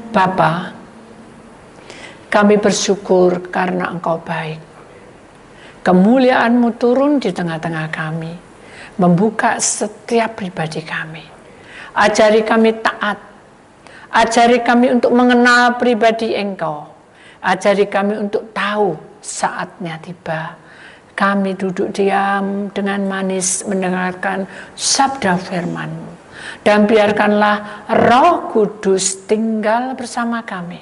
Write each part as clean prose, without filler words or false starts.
Bapa, kami bersyukur karena Engkau baik. Kemuliaan-Mu turun di tengah-tengah kami, membuka setiap pribadi kami. Ajari kami taat, ajari kami untuk mengenal pribadi Engkau, ajari kami untuk tahu saatnya tiba. Kami duduk diam dengan manis mendengarkan sabda firman-Mu. Dan biarkanlah Roh Kudus tinggal bersama kami.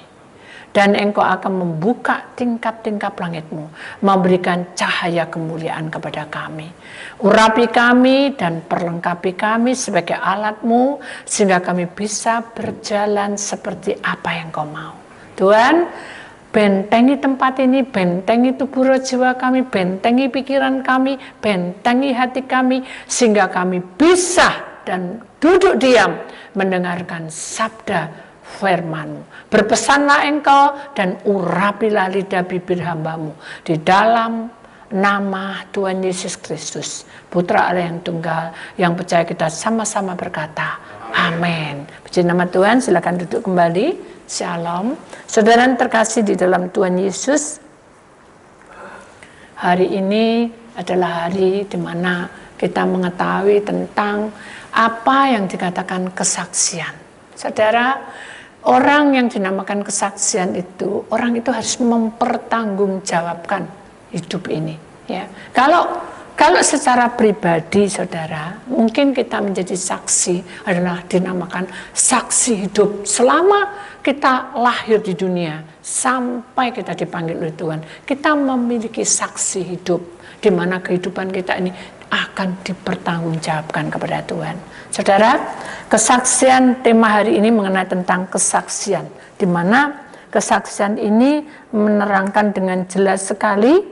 Dan Engkau akan membuka tingkap-tingkap langit-Mu, memberikan cahaya kemuliaan kepada kami. Urapi kami dan perlengkapi kami sebagai alat-Mu, sehingga kami bisa berjalan seperti apa yang Kau mau. Tuhan, bentengi tempat ini, bentengi tubuh roh jiwa kami, bentengi pikiran kami, bentengi hati kami, sehingga kami bisa dan duduk diam mendengarkan sabda firman-Mu. Berpesanlah Engkau dan urapilah lidah bibir hamba-Mu di dalam nama Tuhan Yesus Kristus, Putra Allah yang tunggal, yang percaya kita sama-sama berkata amin. Puji nama Tuhan, silakan duduk kembali. Shalom. Saudara terkasih di dalam Tuhan Yesus, hari ini adalah hari di mana kita mengetahui tentang apa yang dikatakan kesaksian. Saudara, orang yang dinamakan kesaksian itu, orang itu harus mempertanggungjawabkan hidup ini. Ya, kalau secara pribadi, saudara, mungkin kita menjadi saksi adalah dinamakan saksi hidup selama kita lahir di dunia sampai kita dipanggil oleh Tuhan. Kita memiliki saksi hidup di mana kehidupan kita ini akan dipertanggungjawabkan kepada Tuhan. Saudara, kesaksian tema hari ini mengenai tentang kesaksian, di mana kesaksian ini menerangkan dengan jelas sekali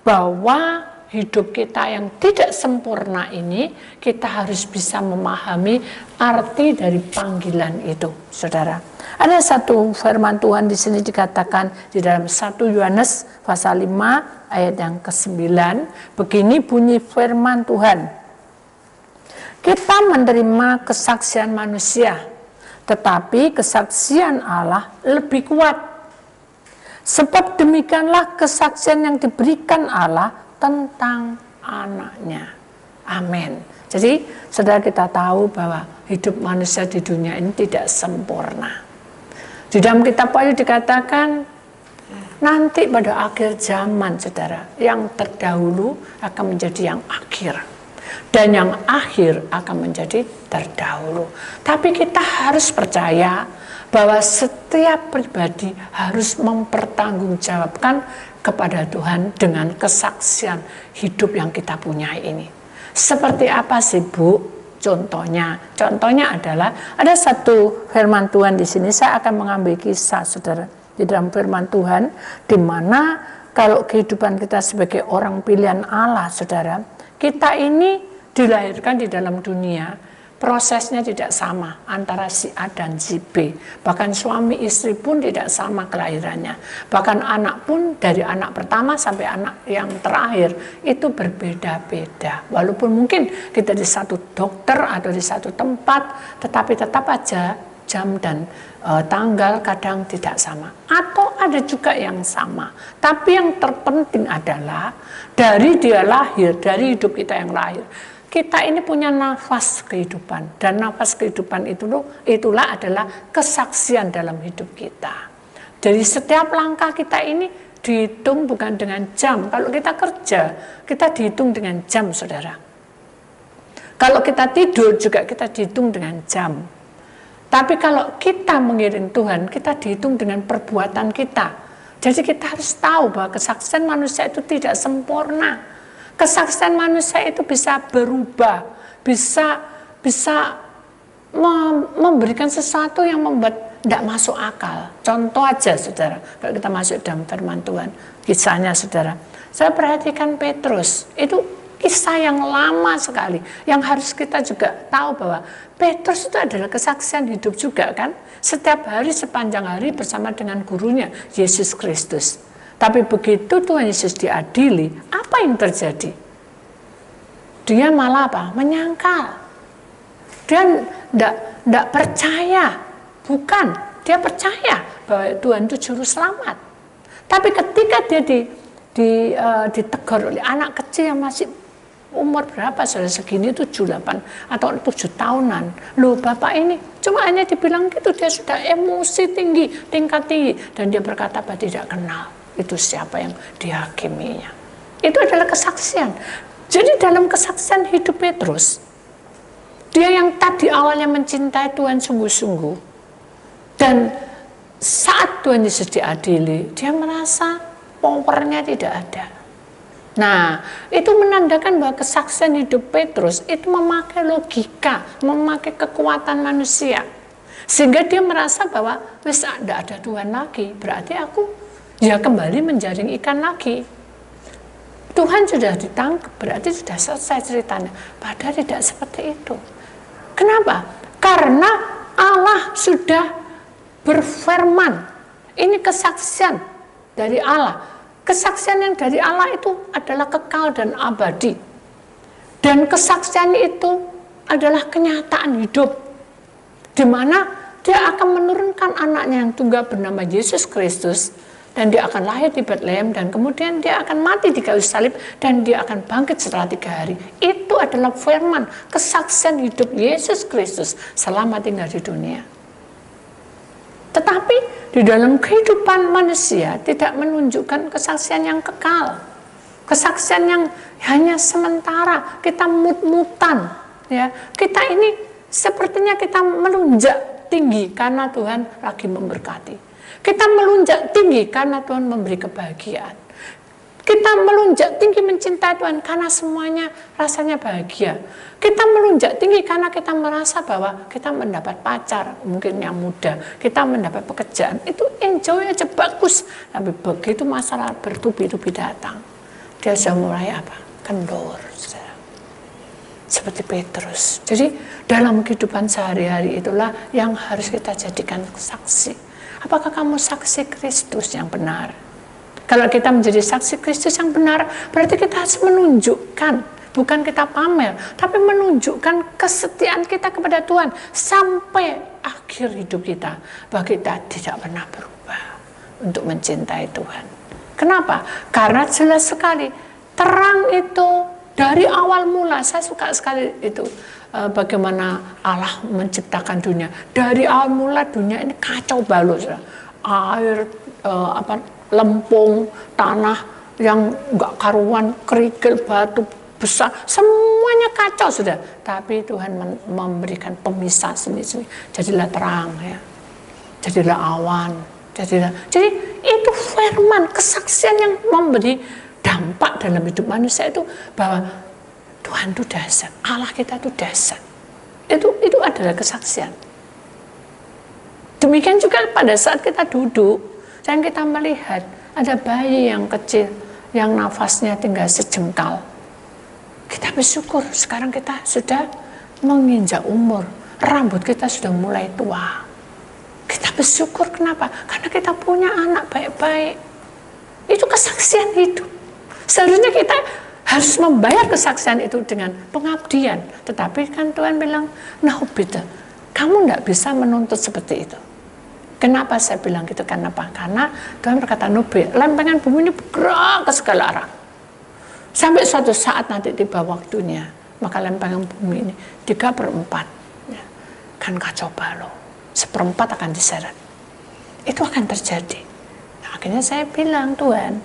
bahwa hidup kita yang tidak sempurna ini, kita harus bisa memahami arti dari panggilan itu, saudara. Ada satu firman Tuhan di sini dikatakan di dalam 1 Yohanes pasal 5 ayat yang ke-9, begini bunyi firman Tuhan. Kita menerima kesaksian manusia, tetapi kesaksian Allah lebih kuat. Sebab demikianlah kesaksian yang diberikan Allah tentang anaknya. Amin. Jadi, saudara, kita tahu bahwa hidup manusia di dunia ini tidak sempurna. Di dalam kitab Wahyu dikatakan, nanti pada akhir zaman, saudara, yang terdahulu akan menjadi yang akhir. Dan yang akhir akan menjadi terdahulu. Tapi kita harus percaya bahwa setiap pribadi harus mempertanggungjawabkan kepada Tuhan dengan kesaksian hidup yang kita punya ini. Seperti apa sih, Bu? Contohnya adalah ada satu firman Tuhan di sini. Saya akan mengambil kisah, saudara, di dalam firman Tuhan, di mana kalau kehidupan kita sebagai orang pilihan Allah, saudara, kita ini dilahirkan di dalam dunia. Prosesnya tidak sama antara si A dan si B. Bahkan suami istri pun tidak sama kelahirannya. Bahkan anak pun dari anak pertama sampai anak yang terakhir itu berbeda-beda. Walaupun mungkin kita di satu dokter atau di satu tempat, tetapi tetap aja jam dan tanggal kadang tidak sama. Atau ada juga yang sama. Tapi yang terpenting adalah dari dia lahir, dari hidup kita yang lahir, kita ini punya nafas kehidupan, dan nafas kehidupan itulah adalah kesaksian dalam hidup kita. Dari setiap langkah kita ini dihitung bukan dengan jam. Kalau kita kerja, kita dihitung dengan jam, saudara. Kalau kita tidur juga kita dihitung dengan jam. Tapi kalau kita mengiring Tuhan, kita dihitung dengan perbuatan kita. Jadi kita harus tahu bahwa kesaksian manusia itu tidak sempurna. Kesaksian manusia itu bisa berubah, bisa memberikan sesuatu yang membuat tidak masuk akal. Contoh aja, saudara, kalau kita masuk dalam firman Tuhan, kisahnya, saudara, saya perhatikan Petrus, itu kisah yang lama sekali, yang harus kita juga tahu bahwa Petrus itu adalah kesaksian hidup juga, kan? Setiap hari sepanjang hari bersama dengan gurunya, Yesus Kristus. Tapi begitu Tuhan Yesus diadili, apa yang terjadi? Dia malah apa? Menyangkal. Dia tidak percaya. Bukan, dia percaya bahwa Tuhan itu juru selamat. Tapi ketika dia ditegur oleh anak kecil yang masih umur berapa, sudah segini, 7, 8 atau 7 tahunan. Loh, bapak ini cuma hanya dibilang gitu, dia sudah emosi tinggi, tingkat tinggi, dan dia berkata bahwa tidak kenal itu siapa yang dihakiminya. Itu adalah kesaksian. Jadi dalam kesaksian hidup Petrus, dia yang tadi awalnya mencintai Tuhan sungguh-sungguh, dan saat Tuhan Yesus diadili, dia merasa powernya tidak ada. Nah, itu menandakan bahwa kesaksian hidup Petrus itu memakai logika, memakai kekuatan manusia. Sehingga dia merasa bahwa wis tidak ada Tuhan lagi, berarti aku ya kembali menjaring ikan lagi. Tuhan sudah ditangkap, berarti sudah selesai ceritanya. Padahal tidak seperti itu. Kenapa? Karena Allah sudah berfirman. Ini kesaksian dari Allah. Kesaksian yang dari Allah itu adalah kekal dan abadi. Dan kesaksian itu adalah kenyataan hidup, di mana dia akan menurunkan anaknya yang tunggal bernama Yesus Kristus, dan dia akan lahir di Bethlehem, dan kemudian dia akan mati di kayu salib, dan dia akan bangkit setelah 3 hari. Itu adalah firman, kesaksian hidup Yesus Kristus selama tinggal di dunia. Tetapi di dalam kehidupan manusia tidak menunjukkan kesaksian yang kekal, kesaksian yang hanya sementara. Kita mut-mutan, ya. Kita ini sepertinya kita melunjak tinggi karena Tuhan lagi memberkati. Kita melunjak tinggi karena Tuhan memberi kebahagiaan. Kita melunjak tinggi mencintai Tuhan karena semuanya rasanya bahagia. Kita melunjak tinggi karena kita merasa bahwa kita mendapat pacar, mungkin yang muda, kita mendapat pekerjaan, itu enjoy aja, bagus. Tapi begitu masalah bertubi-tubi datang, dia sudah mulai apa? Kendor. Seperti Petrus. Jadi dalam kehidupan sehari-hari itulah yang harus kita jadikan saksi. Apakah kamu saksi Kristus yang benar? Kalau kita menjadi saksi Kristus yang benar, berarti kita harus menunjukkan, bukan kita pamer, tapi menunjukkan kesetiaan kita kepada Tuhan sampai akhir hidup kita, bahwa kita tidak pernah berubah untuk mencintai Tuhan. Kenapa? Karena jelas sekali terang itu dari awal mula. Saya suka sekali itu bagaimana Allah menciptakan dunia. Dari awal mula dunia ini kacau balau, air, lempung, tanah yang enggak karuan, kerikil, batu besar, semuanya kacau sudah. Tapi Tuhan memberikan pemisah sendiri. Jadilah terang, ya. Jadilah awan. Jadi itu firman, kesaksian yang memberi dampak dalam hidup manusia itu bahwa Tuhan itu dahsyat, Allah kita itu dahsyat. Itu adalah kesaksian. Demikian juga pada saat kita duduk dan kita melihat ada bayi yang kecil yang nafasnya tinggal sejengkal. Kita bersyukur sekarang kita sudah menginjak umur, rambut kita sudah mulai tua. Kita bersyukur, kenapa? Karena kita punya anak baik-baik. Itu kesaksian hidup. Seharusnya kita harus membayar kesaksian itu dengan pengabdian. Tetapi kan Tuhan bilang, nah beda, kamu tidak bisa menuntut seperti itu. Kenapa saya bilang gitu? Karena apa? Karena Tuhan berkata, Nubi, lempengan bumi ini bergerak ke segala arah. Sampai suatu saat nanti tiba waktunya, maka lempengan bumi ini 3/4 ya, kan kacau balau. 1/4 akan diseret. Itu akan terjadi. Nah, akhirnya saya bilang, Tuhan,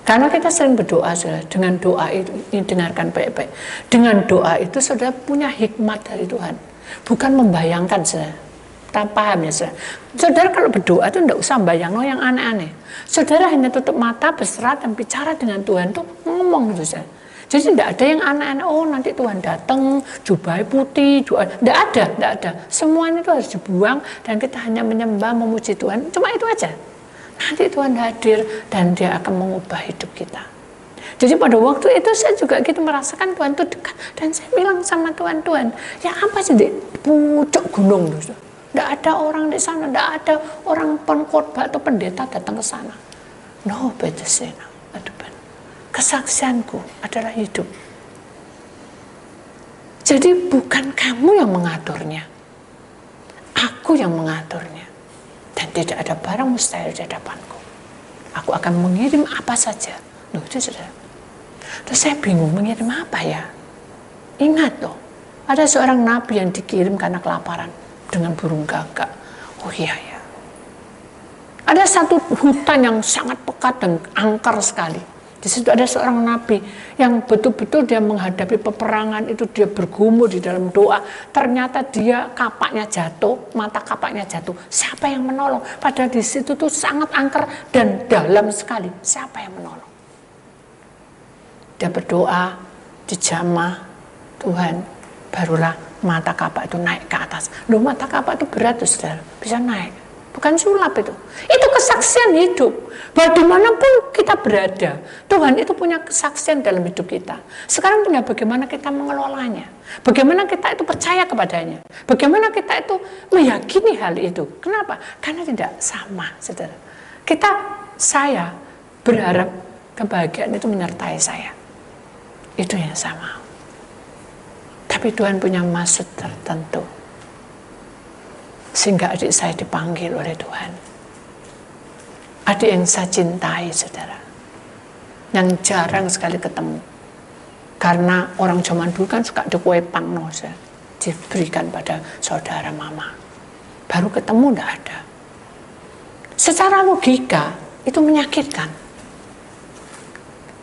karena kita sering berdoa, saudara, dengan doa itu, ini dengarkan baik-baik. Dengan doa itu saudara punya hikmat dari Tuhan. Bukan membayangkan, saudara. Kita paham ya, saudara. Saudara kalau berdoa itu tidak usah bayang yang aneh-aneh. Saudara hanya tutup mata, berserah dan bicara dengan Tuhan tuh ngomong gitu, saudara. Jadi tidak ada yang aneh-aneh. Oh nanti Tuhan datang, jubahnya putih, tidak ada. Semuanya itu harus dibuang dan kita hanya menyembah, memuji Tuhan. Cuma itu aja. Nanti Tuhan hadir dan Dia akan mengubah hidup kita. Jadi pada waktu itu saya juga gitu merasakan Tuhan itu dekat. Dan saya bilang sama Tuhan, ya apa sih di pucuk gunung itu? Tidak ada orang di sana, tidak ada orang pengkhotbah atau pendeta datang ke sana. No, bedesena. Aduh, kesaksianku adalah hidup. Jadi bukan kamu yang mengaturnya, aku yang mengaturnya. dan tidak ada barang mustahil di hadapanku. Aku akan mengirim apa saja. Loh, itu saudara. Terus saya bingung mengirim apa ya? Ingat loh, ada seorang nabi yang dikirim karena kelaparan dengan burung gagak. Oh iya ya. Ada satu hutan yang sangat pekat dan angker sekali. Di situ ada seorang nabi yang betul-betul dia menghadapi peperangan itu, dia bergumul di dalam doa. Ternyata dia kapaknya jatuh, mata kapaknya jatuh. Siapa yang menolong? Padahal di situ tuh sangat angker dan dalam sekali. Siapa yang menolong? Dia berdoa, dijamah, Tuhan, barulah mata kapak itu naik ke atas. Loh, mata kapak itu berat tuh, saudara, bisa naik. Bukan sulap itu. Itu kesaksian hidup. Bahwa dimanapun kita berada, Tuhan itu punya kesaksian dalam hidup kita. Sekarang tinggal bagaimana kita mengelolanya. Bagaimana kita itu percaya kepadanya. Bagaimana kita itu meyakini hal itu. Kenapa? Karena tidak sama, saudara. Saya berharap kebahagiaan itu menyertai saya. Itu yang sama. Tapi Tuhan punya maksud tertentu. Sehingga adik saya dipanggil oleh Tuhan. Adik yang saya cintai, saudara. Yang jarang sekali ketemu. Karena orang zaman dulu kan suka dikuepang, diberikan pada saudara mama. Baru ketemu tidak ada. Secara logika, itu menyakitkan.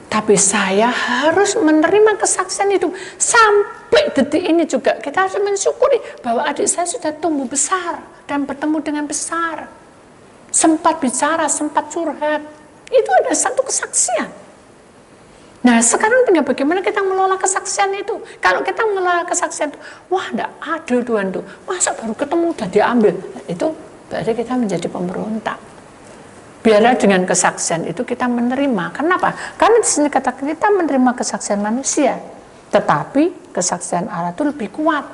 Tapi saya harus menerima kesaksian itu. Sampai detik ini juga kita harus mensyukuri bahwa adik saya sudah tumbuh besar dan bertemu dengan besar. Sempat bicara, sempat curhat. Itu ada satu kesaksian. Nah, sekarang tinggal bagaimana kita mengelola kesaksian itu. Kalau kita mengelola kesaksian itu, wah enggak adil Tuhan tuh. Masa baru ketemu udah diambil. Itu berarti kita menjadi pemberontak. Biarlah dengan kesaksian itu kita menerima. Kenapa? Karena di sini kata kita menerima kesaksian manusia, tetapi kesaksian Allah itu lebih kuat.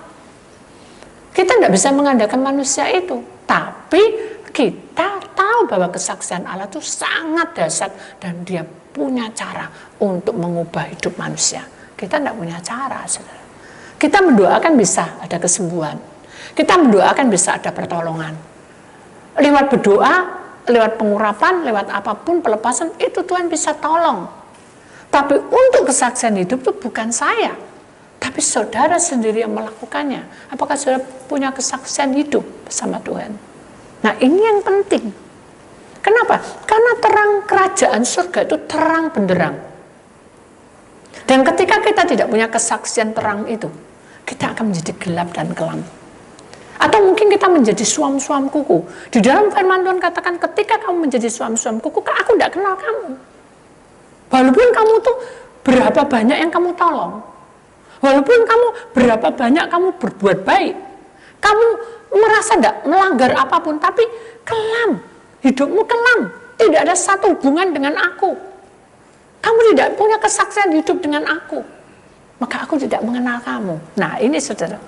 Kita tidak bisa mengandalkan manusia itu, tapi kita tahu bahwa kesaksian Allah itu sangat dahsyat dan dia punya cara untuk mengubah hidup manusia. Kita tidak punya cara, saudara. Kita mendoakan bisa ada kesembuhan. Kita mendoakan bisa ada pertolongan. Lewat berdoa, lewat pengurapan, lewat apapun pelepasan, itu Tuhan bisa tolong. Tapi untuk kesaksian hidup itu bukan saya, tapi saudara sendiri yang melakukannya. Apakah saudara punya kesaksian hidup bersama Tuhan? Nah, ini yang penting. Kenapa? Karena terang kerajaan surga itu terang benderang. Dan ketika kita tidak punya kesaksian terang itu, kita akan menjadi gelap dan kelam. Atau mungkin kita menjadi suam-suam kuku. Di dalam firman Tuhan katakan, ketika kamu menjadi suam-suam kuku, aku tidak kenal kamu. Walaupun kamu tuh berapa banyak yang kamu tolong. Walaupun kamu berapa banyak kamu berbuat baik. Kamu merasa tidak melanggar apapun, tapi kelam. Hidupmu kelam. Tidak ada satu hubungan dengan aku. Kamu tidak punya kesaksian hidup dengan aku. Maka aku tidak mengenal kamu. Nah, ini saudara.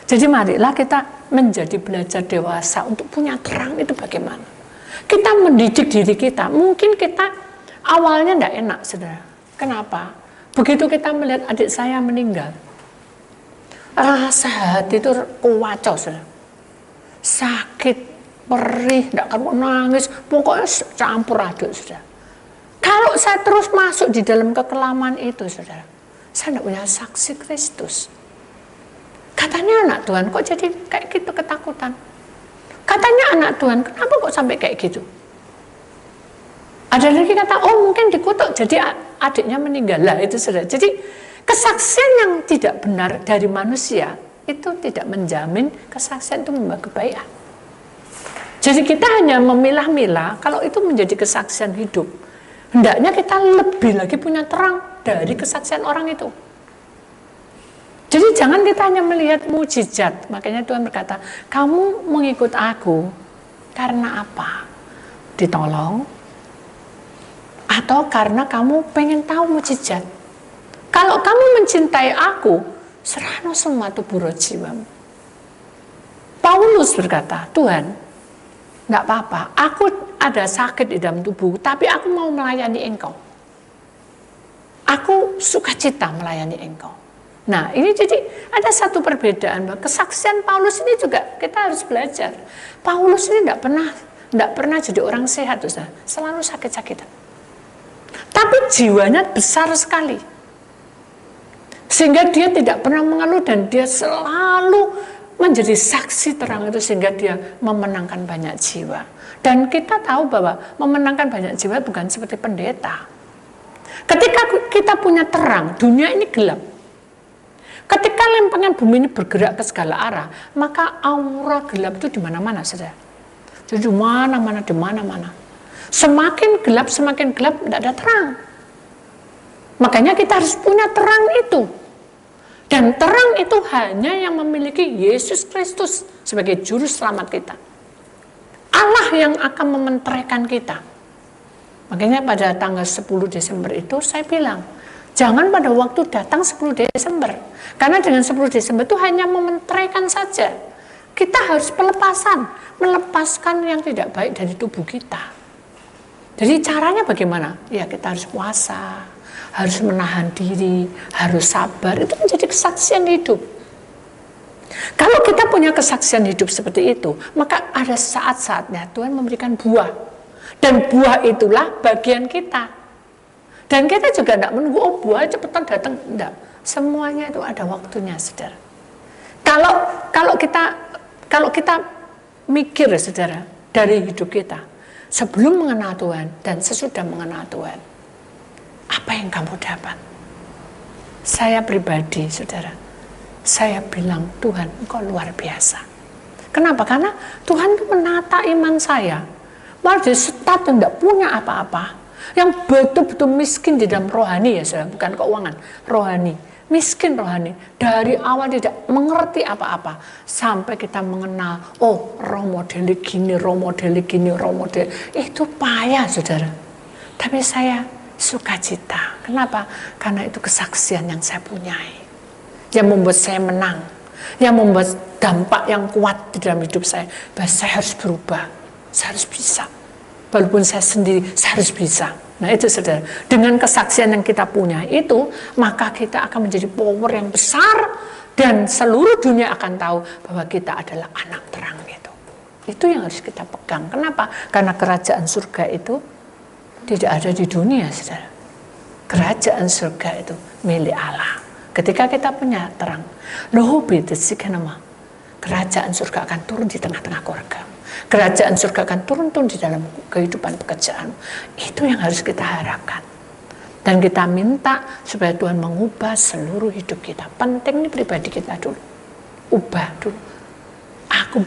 Jadi marilah kita menjadi belajar dewasa untuk punya terang itu bagaimana. Kita mendidik diri kita. Mungkin kita awalnya tidak enak, saudara. Kenapa? Begitu kita melihat adik saya meninggal, rasa hati itu kacau, saudara. Sakit, perih, tidak akan nangis, pokoknya campur aduk, saudara. Kalau saya terus masuk di dalam kekelaman itu, saudara, saya tidak punya saksi Kristus. Katanya anak Tuhan, kok jadi kayak gitu ketakutan? Katanya anak Tuhan, kenapa kok sampai kayak gitu? Ada lagi kata, oh mungkin dikutuk, jadi adiknya meninggal. Lah itu saudara. Jadi kesaksian yang tidak benar dari manusia, itu tidak menjamin kesaksian itu membawa kebaikan. Jadi kita hanya memilah-milah, kalau itu menjadi kesaksian hidup. Hendaknya kita lebih lagi punya terang dari kesaksian orang itu. Jadi jangan kita hanya melihat mujizat. Makanya Tuhan berkata, kamu mengikut aku karena apa? Ditolong? Atau karena kamu pengen tahu mujizat? Kalau kamu mencintai aku, serahno semua tubuh jiwamu. Paulus berkata, Tuhan, enggak apa-apa, aku ada sakit di dalam tubuh, tapi aku mau melayani engkau. Aku sukacita melayani engkau. Nah, ini jadi ada satu perbedaan. Kesaksian Paulus ini juga kita harus belajar. Paulus ini tidak pernah Tidak pernah jadi orang sehat, saudara. Selalu sakit-sakitan. Tapi jiwanya besar sekali. Sehingga dia tidak pernah mengeluh dan dia selalu menjadi saksi terang itu, sehingga dia memenangkan banyak jiwa. Dan kita tahu bahwa memenangkan banyak jiwa bukan seperti pendeta. Ketika kita punya terang, dunia ini gelap. Ketika lempengan bumi ini bergerak ke segala arah, maka aura gelap itu di mana-mana, saudara. Jadi di mana-mana. Semakin gelap, tidak ada terang. Makanya kita harus punya terang itu. Dan terang itu hanya yang memiliki Yesus Kristus sebagai juru selamat kita. Allah yang akan mementeraikan kita. Makanya pada tanggal 10 Desember itu saya bilang, jangan pada waktu datang 10 Desember. Karena dengan 10 Desember itu hanya mementeraikan saja. Kita harus melepaskan yang tidak baik dari tubuh kita. Jadi caranya bagaimana? Ya kita harus puasa, harus menahan diri, harus sabar. Itu menjadi kesaksian hidup. Kalau kita punya kesaksian hidup seperti itu, maka ada saat-saatnya Tuhan memberikan buah. Dan buah itulah bagian kita. Dan kita juga tidak menunggu, oh buah cepetan datang. Tidak. Semuanya itu ada waktunya, saudara. Kalau kita mikir, saudara, dari hidup kita, sebelum mengenal Tuhan dan sesudah mengenal Tuhan, apa yang kamu dapat? Saya pribadi, saudara, saya bilang, Tuhan, Engkau luar biasa. Kenapa? Karena Tuhan itu menata iman saya. Malah di start tidak punya apa-apa, yang betul-betul miskin di dalam rohani, ya saudara, bukan keuangan, rohani. Miskin rohani, dari awal tidak mengerti apa-apa, sampai kita mengenal, oh roh model gini, itu payah, saudara. Tapi saya sukacita. Kenapa? Karena itu kesaksian yang saya punyai, yang membuat saya menang, yang membuat dampak yang kuat di dalam hidup saya. Bahwa saya harus berubah, saya harus bisa. Walaupun saya sendiri, saya harus bisa. Nah itu, saudara, dengan kesaksian yang kita punya itu, maka kita akan menjadi power yang besar, dan seluruh dunia akan tahu bahwa kita adalah anak terang itu. Itu yang harus kita pegang. Kenapa? Karena kerajaan surga itu tidak ada di dunia, saudara. Kerajaan surga itu milik Allah. Ketika kita punya terang, kerajaan surga akan turun di tengah-tengah keluarga. Kerajaan surga akan turun di dalam kehidupan pekerjaan. Itu yang harus kita harapkan. Dan kita minta supaya Tuhan mengubah seluruh hidup kita. Penting ini pribadi kita dulu. Ubah dulu. Aku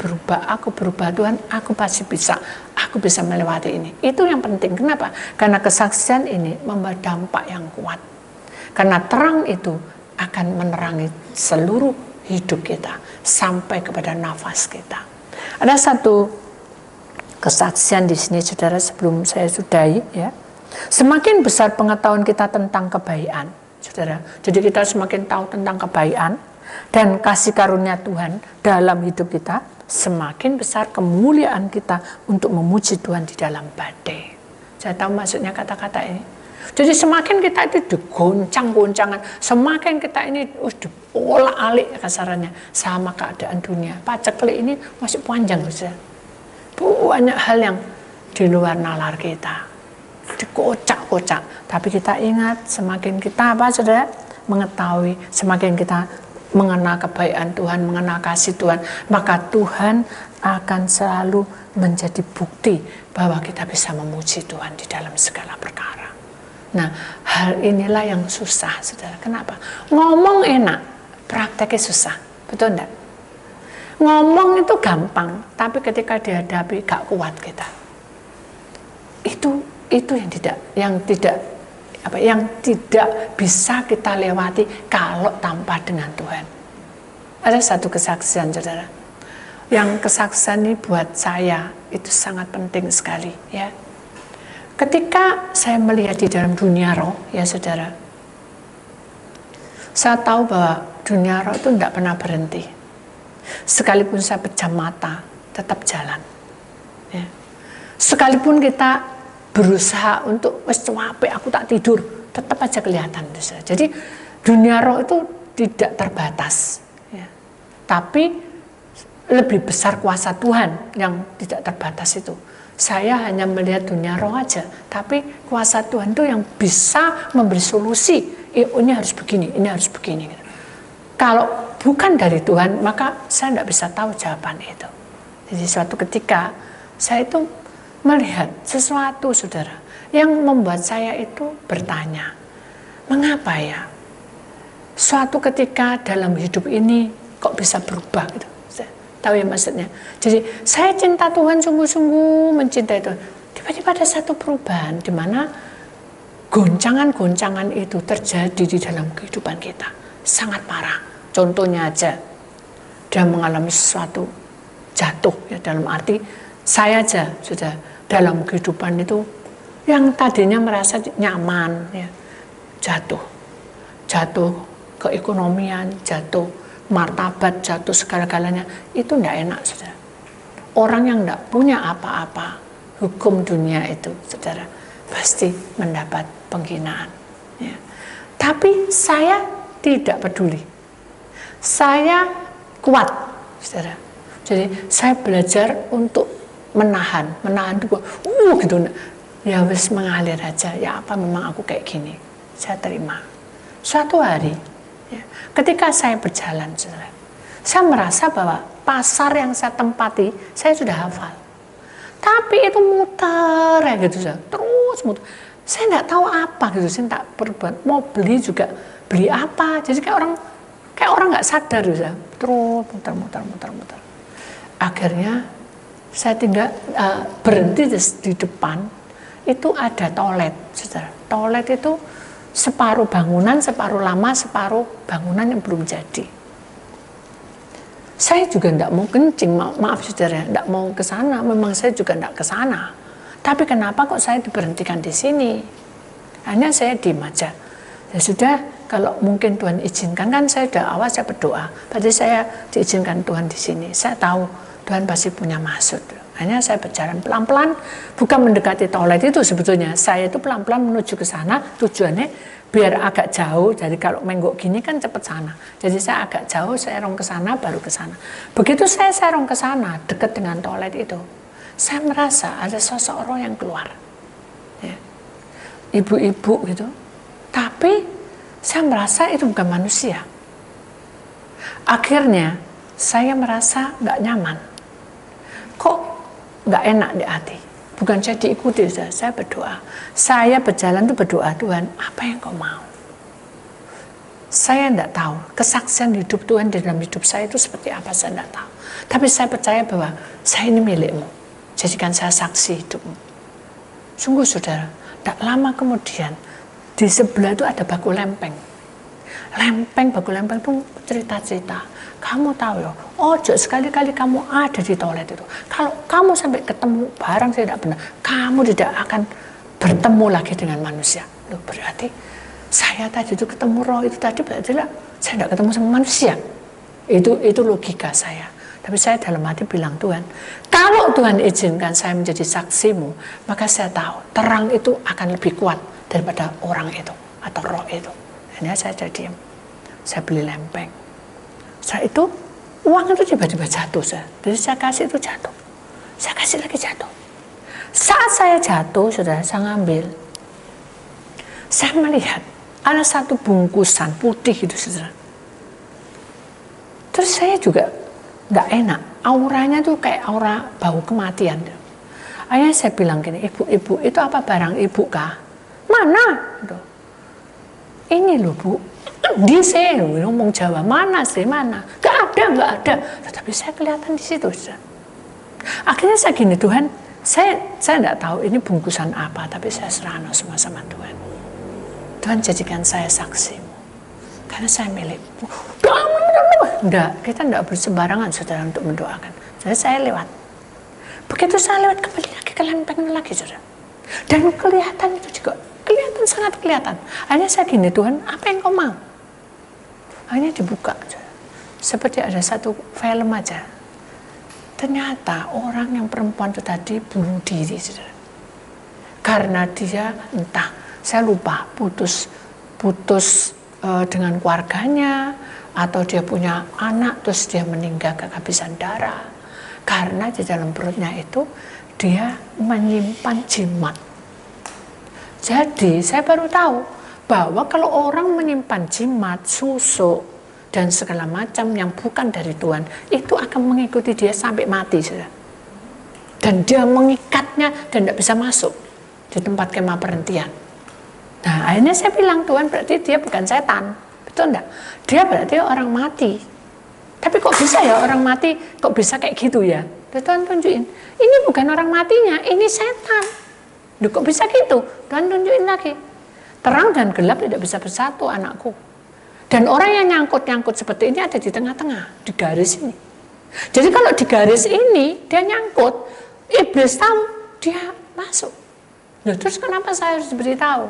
berubah Tuhan, aku pasti bisa. Aku bisa melewati ini. Itu yang penting. Kenapa? Karena kesaksian ini membawa dampak yang kuat. Karena terang itu akan menerangi seluruh hidup kita sampai kepada nafas kita. Ada satu kesaksian di sini, saudara, sebelum saya sudahi, ya. Semakin besar pengetahuan kita tentang kebaikan, saudara. Jadi kita semakin tahu tentang kebaikan dan kasih karunia Tuhan dalam hidup kita, semakin besar kemuliaan kita untuk memuji Tuhan di dalam badai. Saya tahu maksudnya kata-kata ini. Jadi semakin kita itu digoncang-goncangan, semakin kita ini diolak-alik kasarannya sama keadaan dunia. Paceklik ini masih panjang, saudara. Banyak hal yang di luar nalar kita, dikocak-kocak. Tapi kita ingat, semakin kita saudara, mengetahui, semakin kita mengenal kebaikan Tuhan, mengenal kasih Tuhan, maka Tuhan akan selalu menjadi bukti bahwa kita bisa memuji Tuhan di dalam segala perkara. Nah, hal inilah yang susah, saudara. Kenapa? Ngomong enak, prakteknya susah. Betul enggak? Ngomong itu gampang, tapi ketika dihadapi gak kuat kita. Itu yang tidak bisa kita lewati kalau tanpa dengan Tuhan. Ada satu kesaksian, saudara. Yang kesaksian ini buat saya itu sangat penting sekali, ya. Ketika saya melihat di dalam dunia roh, ya saudara, saya tahu bahwa dunia roh itu tidak pernah berhenti. Sekalipun saya pejam mata, tetap jalan. Ya. Sekalipun kita berusaha untuk capek, aku tak tidur, tetap aja kelihatan. Jadi dunia roh itu tidak terbatas. Ya. Tapi lebih besar kuasa Tuhan yang tidak terbatas itu. Saya hanya melihat dunia roh aja, tapi kuasa Tuhan itu yang bisa memberi solusi. Ini harus begini, ini harus begini. Kalau bukan dari Tuhan, maka saya tidak bisa tahu jawaban itu. Jadi suatu ketika saya itu melihat sesuatu, saudara, yang membuat saya itu bertanya, mengapa ya suatu ketika dalam hidup ini kok bisa berubah gitu. Tahu ya maksudnya. Jadi saya cinta Tuhan, sungguh-sungguh mencintai Tuhan. Tiba-tiba ada satu perubahan di mana goncangan-goncangan itu terjadi di dalam kehidupan kita. Sangat parah. Contohnya aja, dia mengalami sesuatu jatuh ya, dalam arti saya aja sudah dalam kehidupan itu yang tadinya merasa nyaman ya, jatuh keekonomian, jatuh martabat, jatuh segala-galanya, itu tidak enak, saudara. Orang yang tidak punya apa-apa, hukum dunia itu, saudara, pasti mendapat penghinaan. Ya. Tapi saya tidak peduli. Saya kuat, saudara. Jadi saya belajar untuk menahan itu, gitu. Ya wis mengalir aja. Ya apa memang aku kayak gini, saya terima. Suatu hari, ya, ketika saya berjalan, saudara, saya merasa bahwa pasar yang saya tempati, saya sudah hafal. Tapi itu muter ya gitu, saudara. Terus muter. Saya tidak tahu apa gitu, saya tidak berbuat. Mau beli juga, beli apa? Jadi kayak orang nggak sadar, saudara. Terus muter. Akhirnya saya tinggal berhenti di depan. Itu ada toilet, saudara. Toilet itu separuh bangunan, separuh lama, separuh bangunan yang belum jadi. Saya juga tidak mau kencing, maaf saudara, tidak mau ke sana. Memang saya juga tidak ke sana. Tapi kenapa kok saya diberhentikan di sini? Hanya saya diam aja. Ya sudah, kalau mungkin Tuhan izinkan, kan saya sudah awal saya berdoa. Berarti saya diizinkan Tuhan di sini. Saya tahu Tuhan pasti punya maksud. Hanya saya berjalan pelan-pelan, bukan mendekati toilet itu sebetulnya. Saya itu pelan-pelan menuju ke sana, tujuannya biar agak jauh. Jadi kalau menggok gini kan cepat sana. Jadi saya agak jauh, saya serong ke sana, baru ke sana. Begitu saya serong ke sana, dekat dengan toilet itu, saya merasa ada sosok orang yang keluar. Ya. Ibu-ibu gitu. Tapi saya merasa itu bukan manusia. Akhirnya saya merasa nggak nyaman. Kok nggak enak di hati? Bukan saya diikuti, saya berdoa. Saya berjalan itu berdoa, Tuhan, apa yang kau mau? Saya tidak tahu kesaksian hidup Tuhan di dalam hidup saya itu seperti apa, saya tidak tahu. Tapi saya percaya bahwa saya ini milikmu. Jadikan saya saksi hidupmu. Sungguh saudara, tidak lama kemudian di sebelah itu ada baku lempeng. Baku lempeng itu cerita-cerita. Kamu tahu ya, ojo sekali-kali kamu ada di toilet itu. Kalau kamu sampai ketemu barang saya tidak benar, kamu tidak akan bertemu lagi dengan manusia. Loh, berarti saya tadi itu ketemu roh itu tadi berarti lah saya tidak ketemu sama manusia. Itu logika saya. Tapi saya dalam hati bilang, Tuhan, kalau Tuhan izinkan saya menjadi saksimu, maka saya tahu terang itu akan lebih kuat daripada orang itu atau roh itu. Akhirnya saya diam. Saya beli lempeng. Setelah itu uang itu tiba-tiba jatuh, jadi saya kasih itu jatuh, saya kasih lagi jatuh. Saat saya jatuh, saudara, saya ngambil, saya melihat ada satu bungkusan putih itu, saudara. Terus saya juga nggak enak, auranya tuh kayak aura bau kematian. Akhirnya saya bilang gini, ibu itu apa barang ibu kah? Mana? Ini loh bu. Dia saya ngomong Jawa, mana sih, mana? Gak ada. Tetapi saya kelihatan di situ. Akhirnya saya gini, Tuhan, saya tidak tahu ini bungkusan apa, tapi saya serahkan semua sama Tuhan. Tuhan jadikan saya saksimu, karena saya milikmu. Enggak, kita tidak bersembarangan saudara untuk mendoakan. Jadi saya lewat. Begitu saya lewat, kembali lagi ke lempeng lagi, saudara. Dan kelihatan itu juga, sangat kelihatan. Akhirnya saya gini, Tuhan, apa yang kau mau? Akhirnya dibuka, seperti ada satu film aja. Ternyata orang yang perempuan itu tadi bunuh diri, saudara. Karena dia entah, saya lupa, putus dengan keluarganya, atau dia punya anak terus dia meninggal kehabisan darah. Karena di dalam perutnya itu dia menyimpan jimat. Jadi saya baru tahu bahwa kalau orang menyimpan jimat, susuk, dan segala macam yang bukan dari Tuhan, itu akan mengikuti dia sampai mati. Saudara. Dan dia mengikatnya dan tidak bisa masuk di tempat kemah perhentian. Nah akhirnya saya bilang, Tuhan berarti dia bukan setan. Betul enggak? Dia berarti orang mati. Tapi kok bisa ya orang mati, kok bisa kayak gitu ya? Tuhan tunjukin, ini bukan orang matinya, ini setan. Duh, kok bisa gitu? Tuhan tunjukin lagi. Terang dan gelap tidak bisa bersatu, anakku. Dan orang yang nyangkut-nyangkut seperti ini ada di tengah-tengah, di garis ini. Jadi kalau di garis ini, dia nyangkut, iblis tahu, dia masuk. Loh, terus kenapa saya harus diberitahu?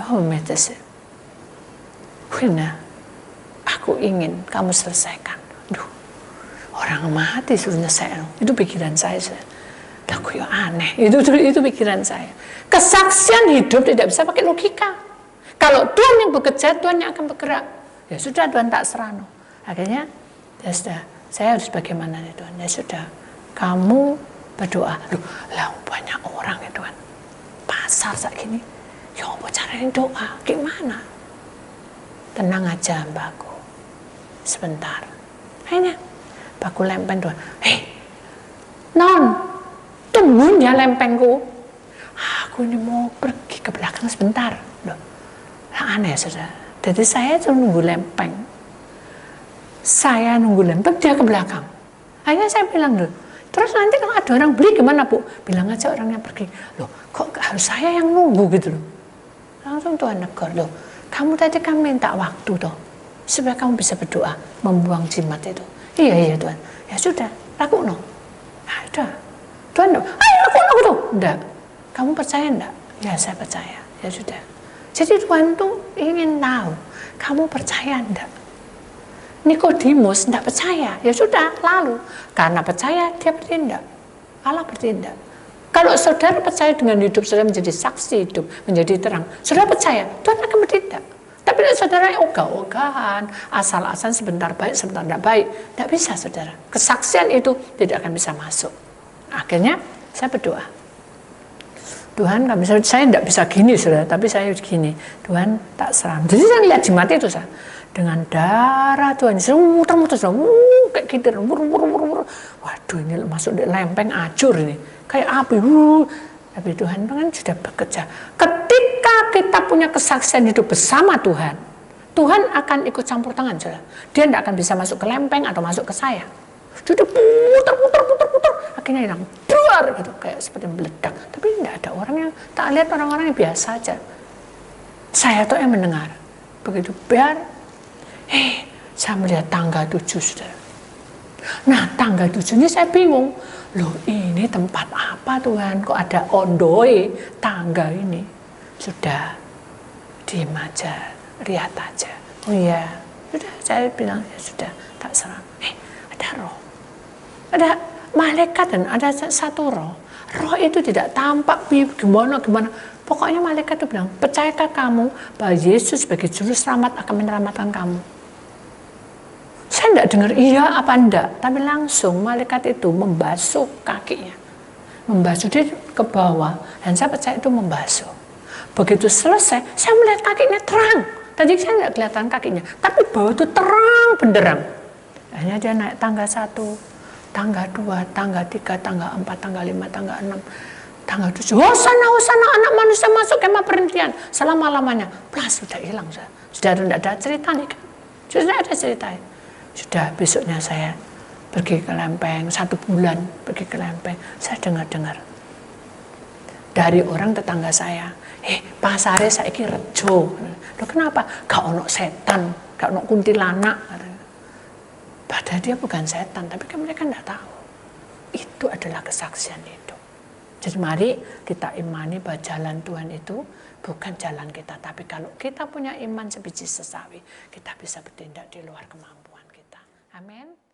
Oh, metes. Wina, aku ingin kamu selesaikan. Duh, orang mati suruh nyelesain. Itu pikiran saya. Aku ya aneh. Itu pikiran saya. Kesaksian hidup tidak bisa pakai logika. Kalau Tuhan yang bekerja, Tuhan yang akan bergerak. Ya sudah, Tuhan tak serano. Akhirnya, ya sudah, saya harus bagaimana nih Tuhan? Ya sudah, kamu berdoa. Loh, lah banyak orang ya Tuhan. Pasar saat gini, ya apa caranya doa? Gimana? Tenang aja mbakku. Sebentar. Akhirnya, mbakku lempeng Tuhan. Hei, non, tunggu ya lempengku. Aku ini mau pergi ke belakang sebentar. Loh, aneh saudara. Jadi saya tuh nunggu lempeng. Saya nunggu lempeng, dia ke belakang. Akhirnya saya bilang, loh, terus nanti kalau ada orang beli gimana Bu? Bilang aja orangnya pergi. Loh, kok harus saya yang nunggu gitu loh. Langsung Tuhan negur, loh, kamu tadi kan minta waktu toh, supaya kamu bisa berdoa, membuang jimat itu. Iya Tuhan. Ya sudah, laku no. Nah, udah. Tuhan, ayo laku tuh. Enggak. Kamu percaya enggak? Ya saya percaya. Ya sudah. Jadi Tuhan tuh ingin tahu, kamu percaya enggak? Nikodemus enggak percaya. Ya sudah, lalu. Karena percaya, dia bertindak. Allah bertindak. Kalau saudara percaya dengan hidup, saudara menjadi saksi hidup, menjadi terang. Saudara percaya, Tuhan akan bertindak. Tapi kalau saudara ogah-ogahan, asal-asalan sebentar baik, sebentar tidak baik, tidak bisa saudara. Kesaksian itu tidak akan bisa masuk. Akhirnya saya berdoa. Tuhan, saya tidak bisa gini saudara, tapi saya gini. Tuhan tak serang. Jadi saya lihat jimat itu saya. Dengan darah Tuhan, muter-muter, kayak gitu. Waduh, ini masuk di lempeng acur ini. Kayak api. Tapi Tuhan kan sudah bekerja. Ketika kita punya kesaksian hidup bersama Tuhan, Tuhan akan ikut campur tangan, saudara. Dia tidak akan bisa masuk ke lempeng atau masuk ke saya. Sudah putar. Akhirnya hilang. Duar gitu, kayak seperti meledak. Tapi tidak ada orang yang, tak lihat orang-orang yang biasa aja. Saya tuh yang mendengar. Begitu biar, saya melihat tangga 7, saudara. Nah, tangga 7 ini saya bingung. Loh, ini tempat apa Tuhan? Kok ada ondoe tangga ini? Sudah, diam aja, lihat aja. Oh iya, sudah, saya bilang, ya sudah, tak serang. Ada roh. Ada malaikat dan ada satu roh. Roh itu tidak tampak, gimana. Pokoknya malaikat itu bilang, percayakah kamu bahwa Yesus sebagai juru selamat akan menyelamatkan kamu? Saya tidak dengar iya apa enggak, tapi langsung malaikat itu membasuh kakinya. Membasuh dia ke bawah, dan saya percaya itu membasuh. Begitu selesai, saya melihat kakinya terang. Tadi saya tidak kelihatan kakinya, tapi bawah itu terang benderang. Akhirnya dia naik tangga 1, tangga 2, tangga 3, tangga 4, tangga 5, tangga 6, tangga 7. Hosana, anak manusia masuk kemah perhentian. Selama-lamanya, plus sudah hilang. Sudah tidak ada cerita nih kan. Sudah ada cerita. Sudah besoknya saya pergi ke lempeng, 1 bulan pergi ke lempeng. Saya dengar dari orang tetangga saya, pasare saiki rejo. Loh kenapa? Gak ono setan, gak ono kuntilanak. Padahal dia bukan setan, tapi kan mereka tidak tahu. Itu adalah kesaksian hidup. Jadi mari kita imani bahwa jalan Tuhan itu bukan jalan kita. Tapi kalau kita punya iman sebiji sesawi, kita bisa bertindak di luar kemampuan kita. Amin.